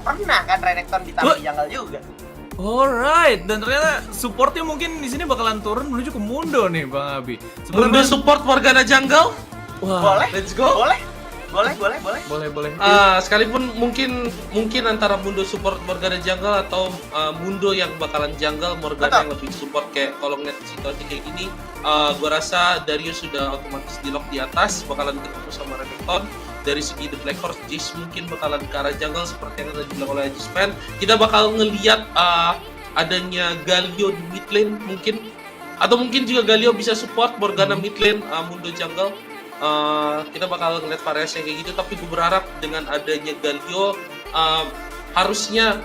pernah kan Renekton ditaruh di jungle juga. Alright, dan ternyata supportnya mungkin di sini bakalan turun menuju ke Mundo nih, Bang Abi. Mundo support Morgana jungle? Wah, Boleh? Let's go. Boleh. boleh. Sekalipun mungkin antara Mundo support Morgana jungle atau Mundo yang bakalan jungle Morgana yang lebih support. Kayak kalau ngeliat situasi kayak gini, gua rasa Darius sudah otomatis di lock di atas, bakalan ketemu sama Renekton. Dari segi The Black Horse, Jace mungkin bakalan ke arah jungle seperti yang tadi dibilang oleh Ajis Fan. Kita bakal ngeliat adanya Galio di mid lane mungkin, atau mungkin juga Galio bisa support Morgana mid lane, Mundo jungle. Kita bakal ngeliat variasi kayak gitu, tapi gue berharap dengan adanya Galio harusnya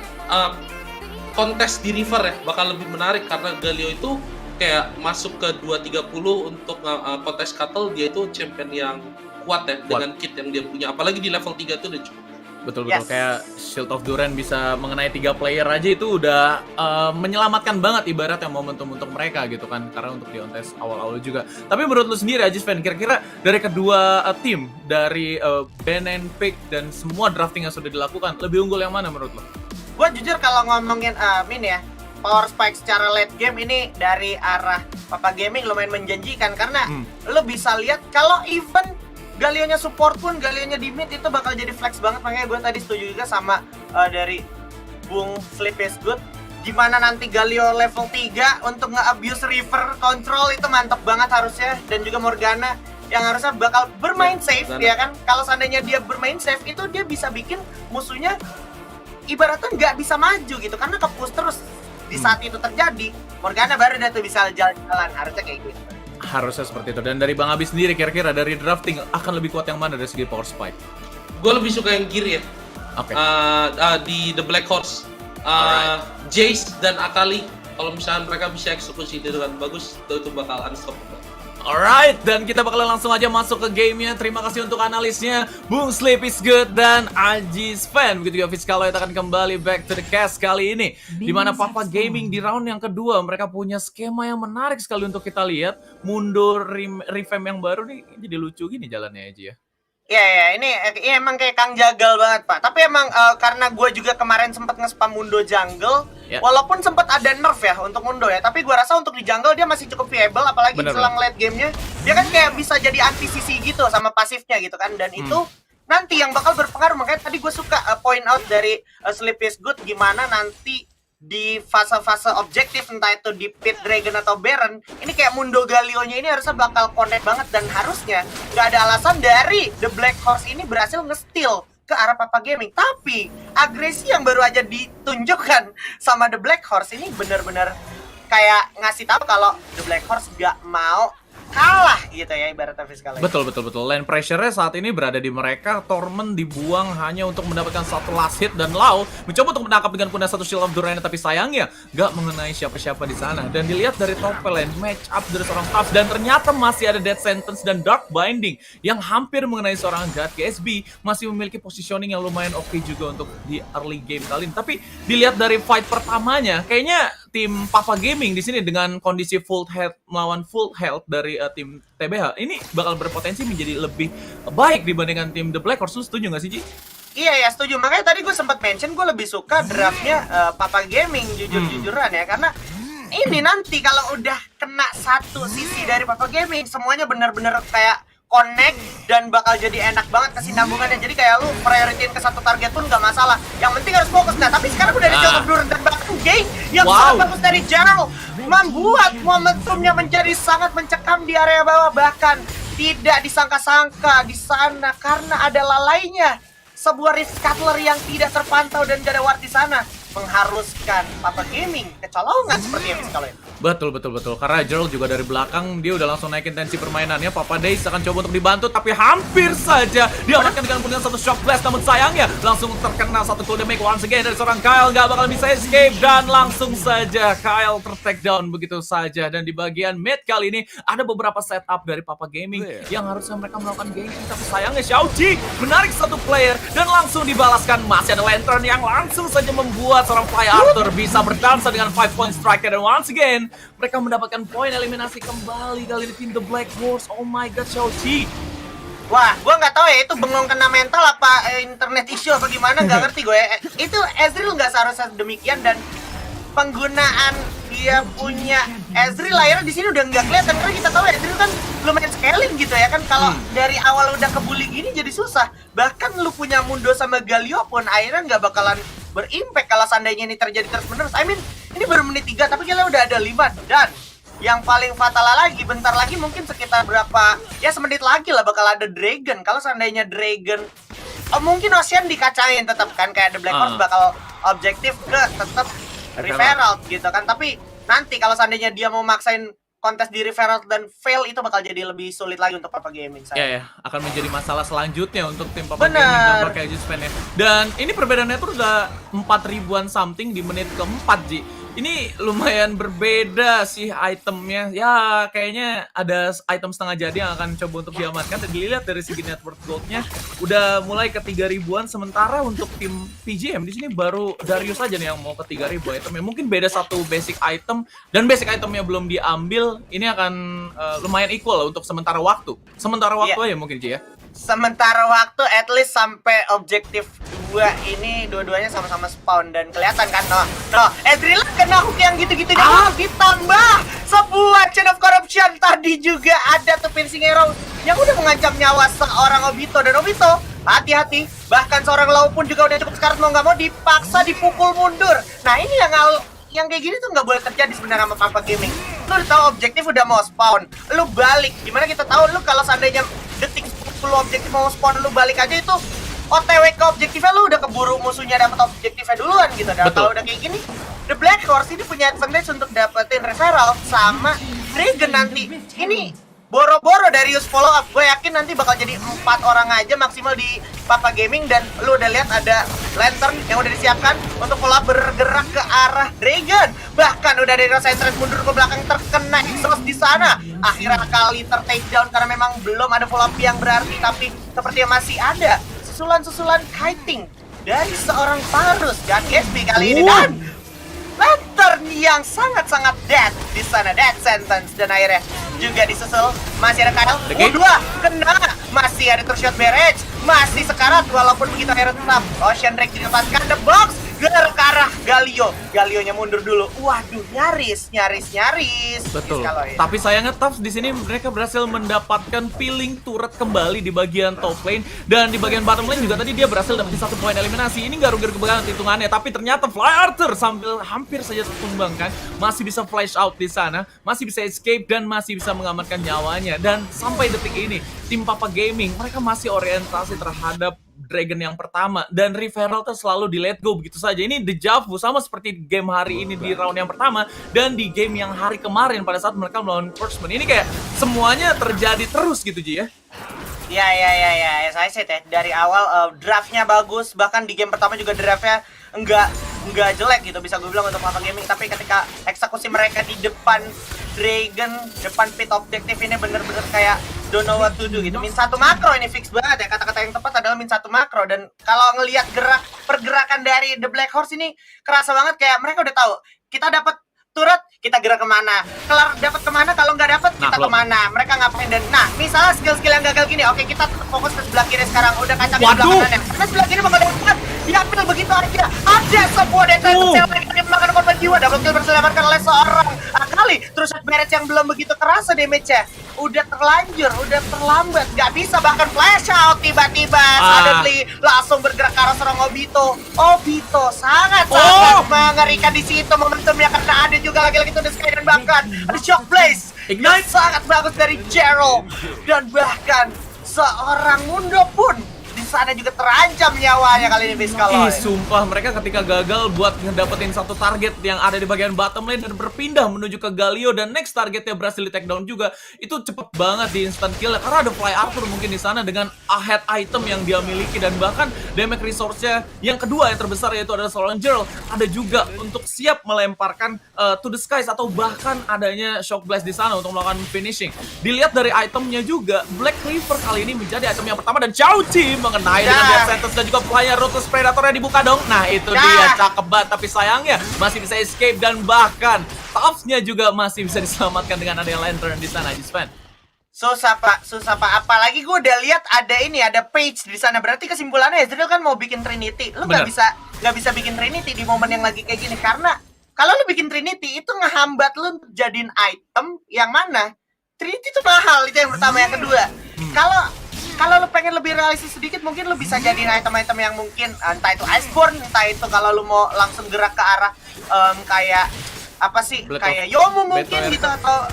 kontes di river ya bakal lebih menarik, karena Galio itu kayak masuk ke 230 untuk kontes Cattle. Dia itu champion yang kuat ya dengan kit yang dia punya, apalagi di level 3 itu udah cukup. Betul, kayak Shield of Duran bisa mengenai 3 player aja itu udah menyelamatkan banget ibaratnya momentum untuk mereka gitu kan, karena untuk di on-test awal-awal juga. Tapi menurut lu sendiri Ajis Fan, kira-kira dari kedua tim, dari Ben and Pick dan semua drafting yang sudah dilakukan, lebih unggul yang mana menurut lu? Gua jujur kalau ngomongin Min ya, power spike secara late game ini dari arah Papa Gaming lumayan menjanjikan, karena lu bisa lihat kalau even Galionya support pun, Galionya di mid itu bakal jadi flex banget. Makanya gue tadi setuju juga sama dari Bung Flip is good, gimana nanti Galio level 3 untuk nge-abuse river control itu mantep banget harusnya. Dan juga Morgana yang harusnya bakal bermain safe ya kan. Kalau seandainya dia bermain safe, itu dia bisa bikin musuhnya ibaratnya nggak bisa maju gitu, karena ke-push terus. Di saat itu terjadi, Morgana baru dia tuh bisa jalan-jalan, harusnya kayak gitu. Harusnya seperti itu. Dan dari Bang Abi sendiri, kira-kira dari drafting akan lebih kuat yang mana dari segi power spike? Gue lebih suka yang kiri ya. Oke. Di The Black Horse, Jace dan Akali, kalau misalnya mereka bisa eksekusi dengan bagus, itu bakal unstoppable. Alright, dan kita bakalan langsung aja masuk ke gamenya. Terima kasih untuk analisnya Bung Sleep is good dan Ajis Fan. Begitu juga Fiskalo akan kembali back to the cast kali ini, dimana Papa Gaming di round yang kedua mereka punya skema yang menarik sekali untuk kita lihat. Mundur revamp yang baru nih, jadi lucu gini jalannya aja ya. Iya, ini emang kayak Kang Jagal banget, Pak. Tapi emang karena gue juga kemarin sempat nge-spam Mundo jungle, walaupun sempat ada nerf ya untuk Mundo ya, tapi gue rasa untuk di jungle dia masih cukup viable, apalagi selang late gamenya. Dia kan kayak bisa jadi anti-CC gitu sama pasifnya gitu kan, dan itu nanti yang bakal berpengaruh. Makanya tadi gue suka point out dari Sleep is good, gimana nanti di fase-fase objektif, entah itu di Pit Dragon atau Baron, ini kayak Mundo Galio-nya ini harusnya bakal connect banget, dan harusnya nggak ada alasan dari The Black Horse ini berhasil nge-steal ke arah Papa Gaming. Tapi agresi yang baru aja ditunjukkan sama The Black Horse ini bener-bener kayak ngasih tahu kalau The Black Horse nggak mau kalah gitu ya, ibaratnya Fiskal. Betul. Land pressure-nya saat ini berada di mereka. Torment dibuang hanya untuk mendapatkan satu last hit, dan Lau mencoba untuk menangkap dengan punya satu Shield of Duran, tapi sayangnya gak mengenai siapa-siapa di sana. Dan dilihat dari top lane, match up dari seorang Tough, dan ternyata masih ada Death Sentence dan Dark Binding yang hampir mengenai seorang God. GSB masih memiliki positioning yang lumayan oke juga untuk di early game kali ini. Tapi dilihat dari fight pertamanya, kayaknya tim Papa Gaming di sini dengan kondisi full health melawan full health dari tim TBH ini bakal berpotensi menjadi lebih baik dibandingkan tim The Black Horse. Setuju nggak sih, Ji? Iya ya, setuju. Makanya tadi gue sempat mention gue lebih suka draftnya Papa Gaming, jujur-jujuran ya, karena ini nanti kalau udah kena satu sisi dari Papa Gaming, semuanya bener-bener kayak connect dan bakal jadi enak banget kesinambungannya. Jadi kayak lu prioritin ke satu target pun nggak masalah, yang penting harus fokus. Nah, tapi sekarang udah ada Shield of Duran dan bahkan Gate yang sangat bagus dari jauh, membuat momentumnya menjadi sangat mencekam di area bawah. Bahkan tidak disangka-sangka di sana karena ada lalainya sebuah Rift Cutler yang tidak terpantau dan gak ada ward di sana, mengharuskan Papa Gaming kecolongan seperti yang Fiskalo. Betul. Karena Gerald juga dari belakang, dia udah langsung naikin tensi permainannya. Papa Days akan coba untuk dibantu, tapi hampir saja diamankan dengan satu shock blast. Namun sayangnya langsung terkena satu cool damage once again dari seorang Kyle. Gak bakal bisa escape, dan langsung saja Kyle ter-take down begitu saja. Dan di bagian mid kali ini ada beberapa setup dari Papa Gaming yang harusnya mereka melakukan ganking, tapi sayangnya Xiaoji menarik satu player dan langsung dibalaskan. Masih ada Lantern yang langsung saja membuat seorang Fly Arthur bisa berdansa dengan 5 point striker, dan once again mereka mendapatkan poin eliminasi kembali kali ini tim The Black Horse. Oh my god, Xiaoji. Wah, gua nggak tahu ya itu bengong kena mental apa internet issue apa gimana, nggak ngerti gue. Itu Ezreal nggak seharusnya demikian, dan penggunaan dia punya Ezreal layarnya di sini udah nggak kelihatan karena kita tahu Ezreal kan lumayan scaling gitu ya kan. Kalau dari awal udah kebully gini jadi susah. Bahkan lu punya Mundo sama Galio pun akhirnya nggak bakalan berimpact kalau seandainya ini terjadi terus-menerus. I mean, ini baru menit 3 tapi kita udah ada 5, dan yang paling fatal lagi, bentar lagi mungkin sekitar berapa, ya semenit lagi lah bakal ada Dragon. Kalau seandainya Dragon, mungkin Ocean dikacangin tetap kan, kayak The Black Horse bakal objektif ke tetap Referral gitu kan. Tapi nanti kalau seandainya dia mau maksain kontes di Referral dan fail, itu bakal jadi lebih sulit lagi untuk Papa Gaming. Ya, akan menjadi masalah selanjutnya untuk tim Papa Gaming dan pakai Span ya. Dan ini perbedaannya tuh udah 4.000-an something di menit keempat, Ji. Ini lumayan berbeda sih itemnya. Ya, kayaknya ada item setengah jadi yang akan coba untuk diamankan. Dan dilihat dari segi network goldnya udah mulai ke 3.000-an. Sementara untuk tim PGM di sini baru Darius aja nih yang mau ke 3.000 itemnya. Mungkin beda satu basic item, dan basic itemnya belum diambil. Ini akan lumayan equal lah untuk sementara waktu. Sementara waktu aja mungkin, Ci ya. Sementara waktu at least sampai objektif 2 ini dua-duanya sama-sama spawn, dan kelihatan kan Ezreal kena hook yang gitu-gitu ditambah sebuah chain of corruption. Tadi juga ada tuh piercing arrow yang udah mengancam nyawa seorang Obito, dan Obito hati-hati, bahkan seorang Lau pun juga udah cukup sekarat, mau nggak mau dipaksa dipukul mundur. Nah ini yang kayak gini tuh nggak boleh terjadi sebenarnya sama Papa Gaming. Lu udah tahu objektif udah mau spawn, lu balik, gimana kita tahu lu kalau seandainya detik 10 objektif mau spawn, lu balik aja itu OTW ke objektifnya, lu udah keburu musuhnya dapat objektifnya duluan gitu. Dan kalau udah kayak gini, The Black Horse ini punya advantage untuk dapetin Referral sama Dragon nanti. Ini boro-boro Darius follow up, gue yakin nanti bakal jadi 4 orang aja maksimal di Papa Gaming. Dan lu udah lihat ada Lantern yang udah disiapkan untuk follow up bergerak ke arah Dragon. Bahkan udah dari Rose Entrance mundur ke belakang, terkena exhaust di sana. Akhirnya kali take down karena memang belum ada follow up yang berarti, tapi sepertinya masih ada susulan-susulan kiting dari seorang Parus dan Gatsby kali ini, dan Lantern yang sangat-sangat dead di sana, dead sentence. Dan akhirnya juga disusul masih ada Kyle, dua kena, masih ada shot barrage, masih sekarat. Walaupun begitu akhirnya tetap Ocean Drake dilepaskan the box ke arah Galionya mundur dulu. Waduh, nyaris. Betul. Tapi sayangnya Tufts di sini mereka berhasil mendapatkan peeling turret kembali di bagian top lane, dan di bagian bottom lane juga tadi dia berhasil dapetin 1 poin eliminasi. Ini nggak rugi banget hitungannya, tapi ternyata Fly Arthur sambil hampir saja tertumbang kan, masih bisa flash out di sana, masih bisa escape dan masih bisa mengamankan nyawanya. Dan sampai detik ini tim Papa Gaming mereka masih orientasi terhadap Dragon yang pertama, dan Referral tuh selalu di let go begitu saja. Ini deja vu sama seperti game hari ini di round yang pertama dan di game yang hari kemarin pada saat mereka melawan Firstman. Ini kayak semuanya terjadi terus gitu, Ji ya. Ya, saya said ya, dari awal draftnya bagus, bahkan di game pertama juga draftnya enggak jelek gitu bisa gue bilang untuk Papa Gaming. Tapi ketika eksekusi mereka di depan Dragon, depan pit objektif ini bener-bener kayak don't know what to do gitu. Min 1 makro ini fix banget ya, kata-kata yang tepat adalah min 1 makro. Dan kalau ngelihat pergerakan dari The Black Horse ini kerasa banget, kayak mereka udah tahu kita dapat turret, kita gerak kemana, kelar dapat kemana, kalau nggak dapat kita kemana, mereka ngapain. Dan misalnya skill-skill yang gagal gini, oke kita tetap fokus ke sebelah kiri sekarang, udah kacang di sebelah kanan, karena sebelah kiri bakal dapat diambil begitu aja. Ada sebuah data yang lagi memakan korban jiwa, double kill berselamatkan oleh seorang kali. Terus barrage yang belum begitu kerasa damage-nya, udah terlanjur, udah terlambat, nggak bisa bahkan flash out. Tiba-tiba suddenly langsung bergerak ke arah seorang Obito sangat mengerikan di situ momentumnya, karena ada juga lagi-lagi tuh The Sky, dan bahkan ada Shock Blaze Ignite sangat bagus dari Gerald, dan bahkan seorang Mundo pun di sana juga terancam nyawanya kali ini Fiskaloy. Sumpah mereka ketika gagal buat ngedapetin satu target yang ada di bagian bottom lane dan berpindah menuju ke Galio, dan next targetnya berhasil di take down juga, itu cepet banget di instant kill karena ada Fly Arthur mungkin di sana dengan ahead item yang dia miliki, dan bahkan damage resource-nya yang kedua yang terbesar yaitu adalah seorang Gerald ada juga untuk siap melemparkan to the skies, atau bahkan adanya Shock Blast di sana untuk melakukan finishing. Dilihat dari itemnya juga, Black Cleaver kali ini menjadi item yang pertama, dan Chauchi mengenai dengan Death Sentence, dan juga Flyer Ruthless Predatornya dibuka dong. Nah itu dia, cakep banget, tapi sayangnya masih bisa escape, dan bahkan Tufts-nya juga masih bisa diselamatkan dengan adanya Lantern di sana, Jisvan. Susah pak. Apalagi gue udah lihat ada page di sana. Berarti kesimpulannya Ezreal kan mau bikin Trinity. Lu nggak bisa bikin Trinity di momen yang lagi kayak gini, karena kalau lu bikin Trinity itu ngehambat lu untuk jadiin item yang mana Trinity itu mahal, itu yang pertama. Yang kedua, kalau lu pengen lebih realistis sedikit, mungkin lu bisa jadiin item-item yang mungkin entah itu Iceborne, entah itu kalau lu mau langsung gerak ke arah kayak apa sih, kayak Yomu mungkin gitu, atau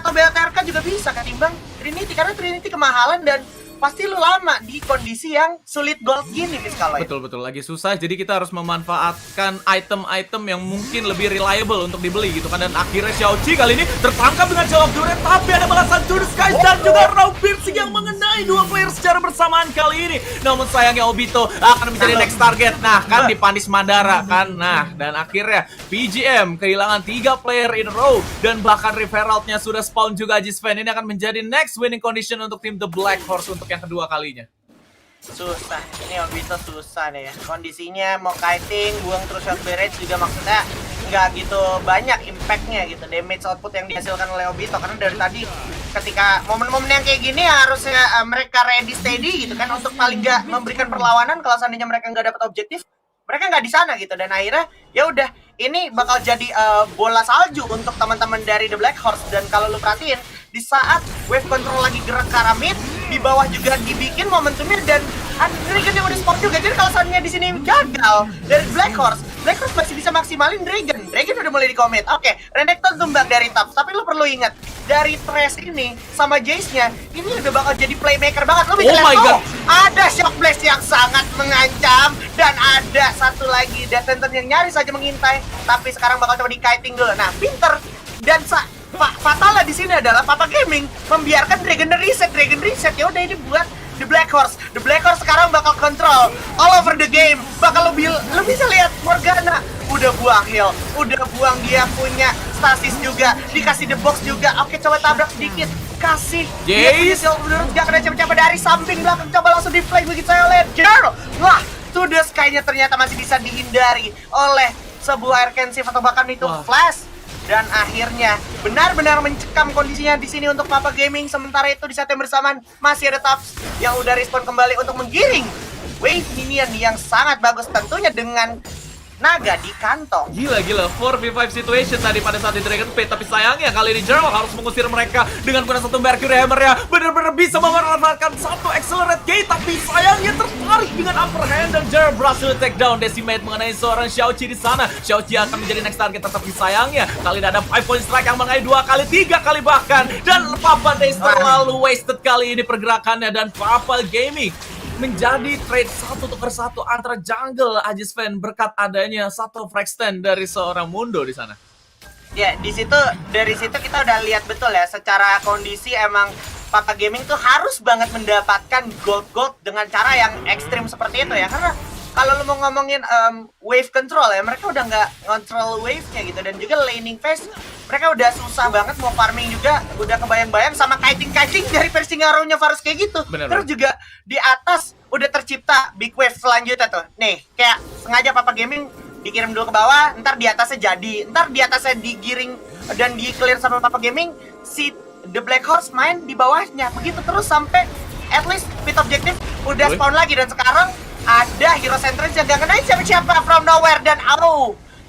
BLTRK juga bisa ketimbang Trinity, karena Trinity kemahalan dan pasti lu lama di kondisi yang sulit gold gini kalau betul lagi susah, jadi kita harus memanfaatkan item-item yang mungkin lebih reliable untuk dibeli gitu kan. Dan akhirnya Xiaoqi kali ini tertangkap dengan Chill of Duren, tapi ada balasan to the Skies dan juga Raw Piercing yang mengenai dua player secara bersamaan kali ini. Namun sayangnya Obito akan menjadi next target. Nah kan dipanis Madara kan. Nah dan akhirnya PGM kehilangan 3 player in row, dan bahkan Rift Herald-nya sudah spawn juga. Ajisven ini akan menjadi next winning condition untuk tim The Black Horse untuk yang kedua kalinya. Susah, ini Obito susah deh ya. Kondisinya mau kiting, buang terus shot barrage juga maksudnya nggak gitu banyak impactnya gitu, damage output yang dihasilkan oleh Obito. Karena dari tadi ketika momen-momen yang kayak gini harusnya mereka ready steady gitu kan, untuk paling nggak memberikan perlawanan. Kalau seandainya mereka nggak dapat objektif, mereka nggak di sana gitu. Dan akhirnya ya udah, ini bakal jadi bola salju untuk teman-teman dari The Black Horse. Dan kalau lu perhatiin, di saat wave control lagi gerak ke arah mid, di bawah juga dibikin momentumnya, dan Dragon yang udah spawn juga. Jadi kalau seandainya di sini gagal dari Black Horse masih bisa maksimalin Dragon udah mulai di-commit. Oke, Renekton tumbang dari top, tapi lu perlu ingat, dari Thresh ini sama Jace-nya ini udah bakal jadi playmaker banget. Lu bisa lihat, ada Shock Blast yang sangat mengancam, dan ada satu lagi Death Lantern yang nyaris saja mengintai, tapi sekarang bakal coba di-kiting dulu. Nah, pinter dan fatalnya di sini adalah Papa Gaming membiarkan Dragon reset. Ya udah, ini buat The Black Horse sekarang bakal control all over the game. Bakal lu bisa lihat Morgana udah buang heal, udah buang dia punya stasis juga, dikasih the box juga. Oke, coba tabrak sedikit, kasih Jace, jangan ada coba dari samping belakang, coba langsung di flank begitu oleh Girl. Wah, to the sky-nya ternyata masih bisa dihindari oleh sebuah air cansive atau bahkan itu flash. Dan akhirnya benar-benar mencekam kondisinya di sini untuk Papa Gaming. Sementara itu di saat yang bersamaan masih ada Taps yang udah respon kembali untuk menggiring wave minion yang sangat bagus, tentunya dengan naga di kantong. Gila 4v5 situation tadi pada saat di Dragon Pit, tapi sayangnya kali ini Gerald harus mengusir mereka dengan menggunakan satu Mercury Hammer ya. Benar-benar bisa memanfaatkan satu Accelerate Gate, tapi sayangnya tertarik dengan upper hand, dan Gerald berhasil take down Decimate mengenai seorang Xiaoqi di sana. Xiaoqi akan menjadi next target, tetapi sayangnya kali ini ada 5 point strike yang mengenai 2 kali, 3 kali bahkan, dan Papa Days terlalu wasted kali ini pergerakannya, dan Papa Gaming menjadi trade 1-1 antara jungle Ajisven berkat adanya satu frag stand dari seorang Mundo di sana. Ya, dari situ kita udah lihat betul ya, secara kondisi emang Papa Gaming tuh harus banget mendapatkan gold dengan cara yang ekstrim seperti itu ya. Karena kalau lu mau ngomongin wave control ya, mereka udah nggak control wave-nya gitu, dan juga laning phase mereka udah susah banget, mau farming juga udah kebayang-bayang sama kiting dari Piercing Arrow-nya Varus kayak gitu. Terus juga di atas udah tercipta big wave selanjutnya tuh. Nih, kayak sengaja Papa Gaming dikirim dulu ke bawah, ntar di atasnya jadi, ntar di atasnya digiring dan di-clear sama Papa Gaming, si The Black Horse main di bawahnya. Begitu terus sampai at least pit objective udah spawn lagi, dan sekarang ada hero centris yang gak kenal siapa-siapa from nowhere, dan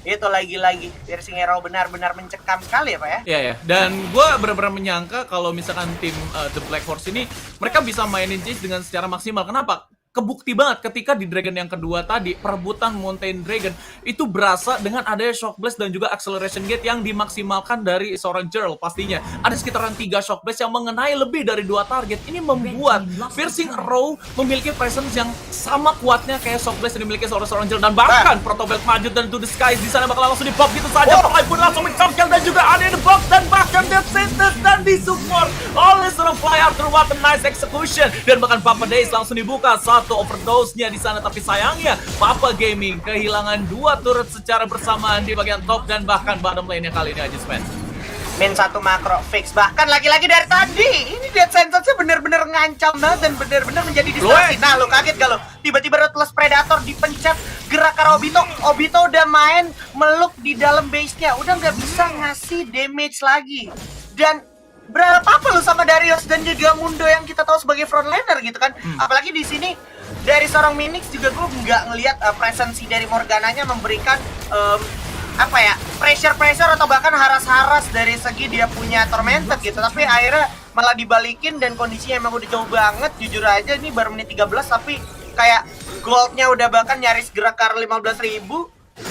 itu lagi-lagi Piercing Arrow benar-benar mencekam sekali ya Pak ya. Iya ya, dan gue benar-benar menyangka kalau misalkan tim The Black Horse ini mereka bisa mainin Jace dengan secara maksimal. Kenapa? Kebukti banget ketika di Dragon yang kedua tadi, perebutan Mountain Dragon itu berasa dengan adanya Shock Blast dan juga Acceleration Gate yang dimaksimalkan dari seorang Gerald. Pastinya ada sekitaran 3 Shock Blast yang mengenai lebih dari 2 target. Ini membuat Piercing Arrow memiliki presence yang sama kuatnya kayak Shock Blast yang dimiliki seorang Gerald, dan bahkan Protobelt maju dan to the skies di sana bakal langsung di pop gitu saja. Pokoknya pun langsung mencongkel, dan juga ada in the box, dan bahkan Death Sentence dan disupport oleh seorang Fly Arthur. What a nice execution, dan bahkan Papa Days langsung dibuka satu overdose-nya di sana. Tapi sayangnya Papa Gaming kehilangan 2 turret secara bersamaan di bagian top dan bahkan bottom lane-nya kali ini Ajisven. Main 1 makro fix, bahkan lagi-lagi dari tadi ini Death Sentence-nya bener-bener ngancam banget dan bener-bener menjadi distraksi. Nah, lo kaget gak lo? Tiba-tiba Ruthless Predator dipencet, gerak ke Obito udah main meluk di dalam base-nya, udah nggak bisa ngasih damage lagi. Dan berapa apa lu sama Darius dan juga Mundo yang kita tahu sebagai frontliner gitu kan. Apalagi di sini dari seorang Minix juga gue nggak ngelihat presensi dari Morgananya memberikan apa ya, pressure atau bahkan haras-haras dari segi dia punya tormented gitu. Tapi akhirnya malah dibalikin dan kondisinya emang udah jauh banget. Jujur aja ini baru menit 13 tapi kayak goldnya udah bahkan nyaris gerak ke 15.000,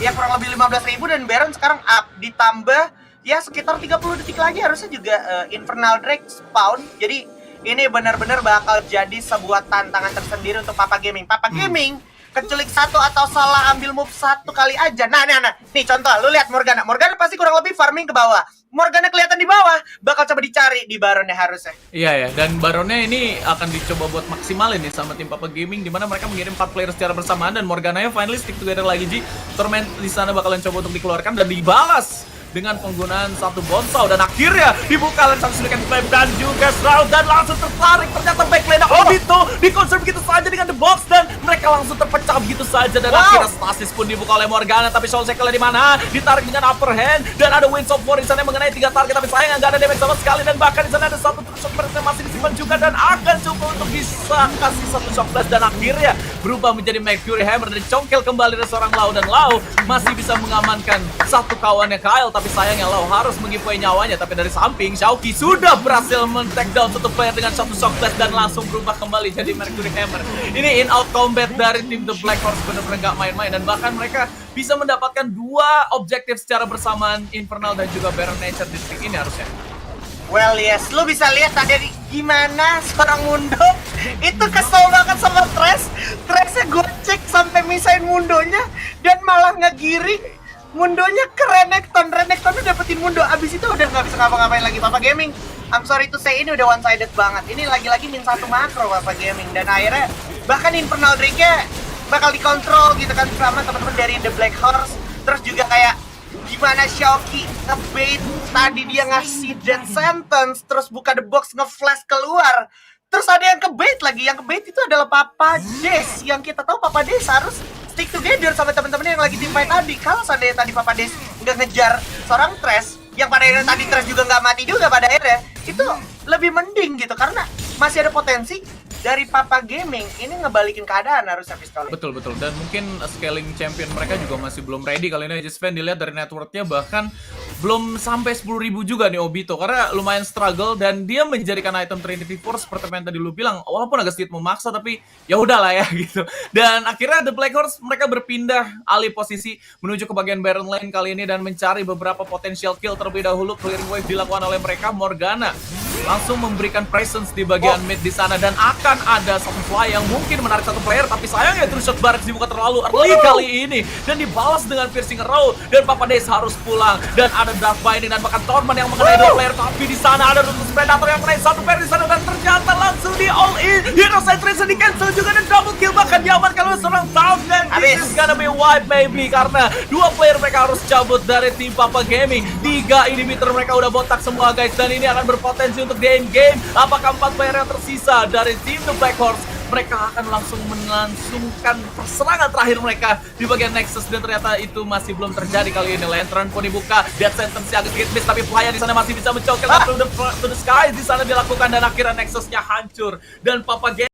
ya kurang lebih 15.000, dan Baron sekarang up ditambah ya sekitar 30 detik lagi harusnya juga Infernal Drake spawn. Jadi ini benar-benar bakal jadi sebuah tantangan tersendiri untuk Papa Gaming. Papa Gaming keculik satu atau salah ambil move satu kali aja. Nah, nih contoh, lu lihat Morgana pasti kurang lebih farming ke bawah. Morgana kelihatan di bawah, bakal coba dicari di Baronnya harusnya. Iya ya, dan Baronnya ini akan dicoba buat maksimalin nih sama tim Papa Gaming, dimana mereka mengirim 4 player secara bersamaan dan Morgananya finally stick together lagi. Ji Torment di sana bakalan coba untuk dikeluarkan dan dibalas dengan penggunaan satu bonsau, dan akhirnya dibuka oleh sang Shuriken Flame dan juga Shroud, dan langsung tertarik ternyata backlane Obito dikonserv begitu saja dengan the box, dan mereka langsung terpecah begitu saja, dan akhirnya stasis pun dibuka oleh Morgana. Tapi Soul Shackle di mana ditarik dengan upper hand, dan ada Winds of War di sana yang mengenai 3 target, tapi sayang nggak ada damage sama sekali, dan bahkan di sana ada satu shock blast yang masih disimpan juga, dan akan coba untuk bisa kasih satu shock blast, dan akhirnya berubah menjadi Mercury Hammer dan dicongkel kembali dari seorang Lau, dan Lau masih bisa mengamankan satu kawannya Kyle. Tapi sayangnya Lau harus meng-giveaway nyawanya. Tapi dari samping Xiaoqi sudah berhasil men-take down satu player dengan satu shock blast dan langsung berubah kembali jadi Mercury Hammer. Ini in-out combat dari tim The Black Horse benar-benar nggak main-main, dan bahkan mereka bisa mendapatkan 2 objektif secara bersamaan, Infernal dan juga Baron Nature di detik ini harusnya. Well yes, lu bisa lihat tadi gimana seorang Mundo itu kesel banget sama Trashnya gocek sampai misain Mundonya dan malah ngegiring Mundonya ke Renektonnya dapetin Mundo. Abis itu udah nggak bisa ngapa-ngapain lagi Papa Gaming. I'm sorry to say, ini udah one sided banget. Ini lagi-lagi min 1 makro Papa Gaming, dan akhirnya bahkan Infernal Drake-nya bakal dikontrol gitu kan sama teman-teman dari The Black Horse. Terus juga kayak gimana Xiaoqi nge-bait tadi, dia ngasih death sentence terus buka the box nge-flash keluar. Terus ada yang ke-bait lagi, yang ke-bait itu adalah Papa Des, yang kita tahu Papa Des harus stick together sama teman-teman yang lagi team fight tadi. Kalau seandainya tadi Papa Des nggak ngejar seorang Trash, yang pada akhirnya tadi Trash juga nggak mati juga pada akhirnya, itu lebih mending gitu, karena masih ada potensi dari Papa Gaming ini ngebalikin keadaan harusnya pistol. Betul, dan mungkin scaling champion mereka juga masih belum ready kali ini. Aegis Fan dilihat dari networknya bahkan belum sampai 10.000 juga nih Obito, karena lumayan struggle dan dia menjadikan item Trinity Force seperti yang tadi lu bilang, walaupun agak sedikit memaksa tapi ya udahlah ya gitu. Dan akhirnya The Black Horse mereka berpindah alih posisi menuju ke bagian Baron Lane kali ini dan mencari beberapa potential kill terlebih dahulu. Clearing wave dilakukan oleh mereka. Morgana langsung memberikan presence di bagian mid di sana, dan akan ada satu fly yang mungkin menarik satu player, tapi sayangnya true shot Barracks dibuka terlalu early kali ini dan dibalas dengan piercing arrow, dan Papa Des harus pulang, dan ada Dark Binding dan bahkan Torment yang mengenai 2 player, tapi di sana ada Ruthless Predator yang mengenai satu player di sana, dan ternyata langsung di all in. Hero Centration di cancel juga dan double kill bahkan diamankan oleh seorang Town, dan this is gonna be wipe maybe karena 2 player mereka harus cabut dari tim Papa Gaming. 3 inhibitor mereka udah botak semua guys, dan ini akan berpotensi untuk di end game. Apakah 4 player yang tersisa dari tim The Black Horse mereka akan langsung melangsungkan perserangan terakhir mereka di bagian Nexus, dan ternyata itu masih belum terjadi kali ini. Lantern pun dibuka, Death Sentence agak sedikit miss, tapi Flyer di sana masih bisa mencokil to the skies di sana dilakukan, dan akhirnya Nexusnya hancur dan Papa Game